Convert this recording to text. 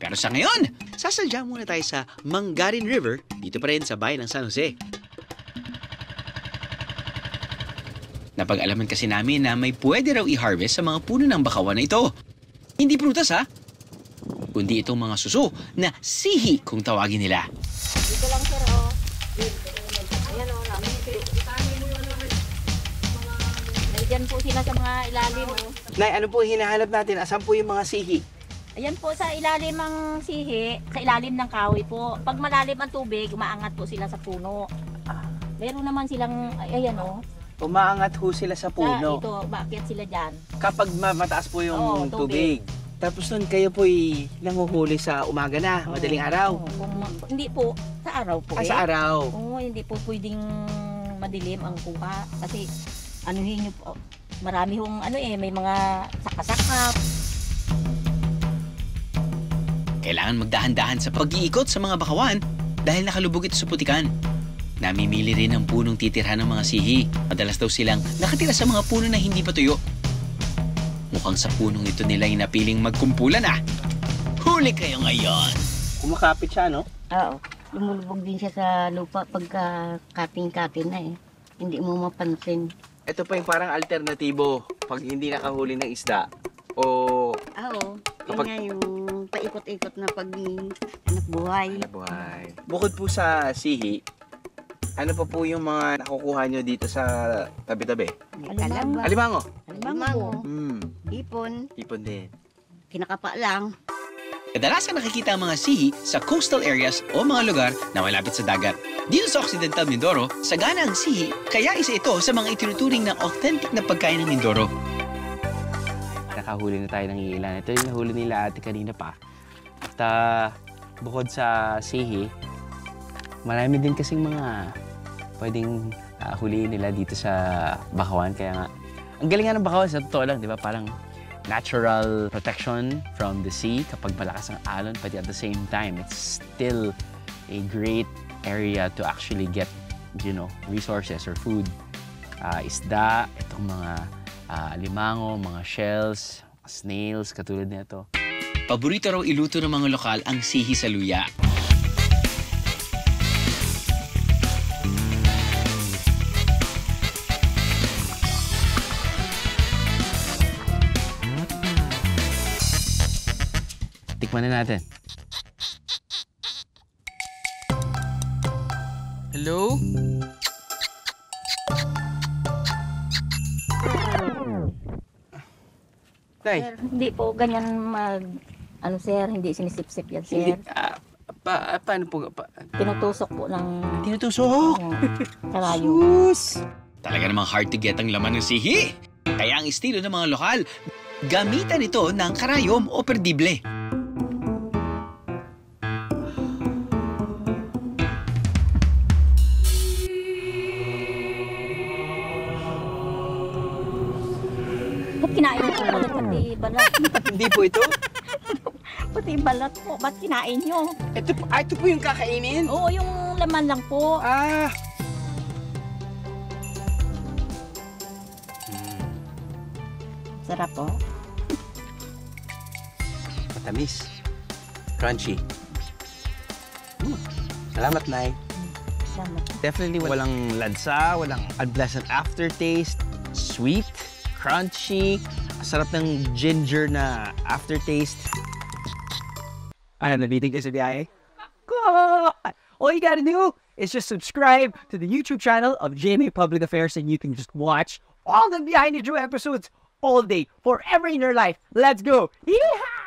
Pero sa ngayon, sasadya muna tayo sa Mangarin River, dito pa rin sa bayan ng San Jose. Napag-alaman kasi namin na may pwede raw i-harvest sa mga puno ng bakawan na ito. Hindi prutas ha, kundi itong mga suso na sihi kung tawagin nila. Dito lang sir, oh. Ayan oh, namin. Nandiyan po sila sa mga ilalim, oh. Nay, ano po hinahanap natin? Asan po yung mga sihi? Ayan po sa ilalim ng sihi, sa ilalim ng kahoy po. Pag malalim ang tubig, umaangat po sila sa puno. Meron naman silang, ayan oh. Umaangat ho sila sa puno. Ito, bakit sila dyan? Kapag mataas po yung tubig. Tapos nun kayo po'y nanguhuli sa umaga na, madaling araw. Hindi po, sa araw po. Sa araw. Oo, hindi po pwedeng madilim ang kuha. Kasi anuhin nyo po, marami hong may mga sakasakap. Kailangan magdahan-dahan sa pag-iikot sa mga bakawan dahil nakalubog ito sa putikan. Namimili rin ng punong titirhan ng mga sihi. Madalas daw silang nakatira sa mga puno na hindi pa tuyo. Mukhang sa punong ito nila yung napiling magkumpulan ah. Huli kayo ngayon! Kumakapit siya, no? Oo. Lumulubog din siya sa lupa pagka kaping-kapin na eh. Hindi mo mapansin. Ito pa yung parang alternatibo pag hindi nakahuli ng isda. O Oo. Kapag- Yun nga yung paikot-ikot na pag-anak buhay. buhay. Bukod po sa sihi, ano pa po yung mga nakukuha nyo dito sa tabi-tabi? May kalaba. Alimango. Alimango. Ipon Ipon. din. Kinakapa lang. Kadalasan nakikita ang mga sihi sa coastal areas o mga lugar na malapit sa dagat. Dito sa Occidental Mindoro, sagana ang sihi, kaya isa ito sa mga itinuturing na authentic na pagkain ng Mindoro. Nakahuli na tayo ng ilan. Ito yung nahuli nila ate kanina pa. At bukod sa sihi, marami din kasing mga pwedeng huliin nila dito sa bakawan. Kaya nga, ang galing nga ng bakawan, sa totoo lang, di ba? Parang natural protection from the sea kapag malakas ang alon, but at the same time, it's still a great area to actually get, resources or food. Isda, itong mga alimango, mga shells, snails, katulad nito. Paborito raw iluto ng mga lokal ang sihi sa luya. Tikman na natin. Hello? Tay, Sir, hindi po ganyan sir, hindi sinisip-sip yan, sir. paano po? Tinutusok po ng Tinutusok! karayo. Sus! Talaga namang hard to get ang laman ng sihi. Kaya ang estilo ng mga lokal, gamitan ito ng karayom o perdible. Ba't kinain nyo po? Pati balat. Hindi po ito? Pati balat po. Ba't kinain nyo? Ito po yung kakainin? Oo, yung laman lang po. Sarap po. Matamis. Crunchy. Salamat, Nay. Salamat. Definitely walang lansa, walang unpleasant aftertaste. Sweet, crunchy, sarap ng ginger na aftertaste. Ano, nabitin kayo sa biyahe? All you gotta do is just subscribe to the YouTube channel of GMA Public Affairs and you can just watch all the Behind the Drew episodes all day, forever in your life. Let's go! Yeehaw!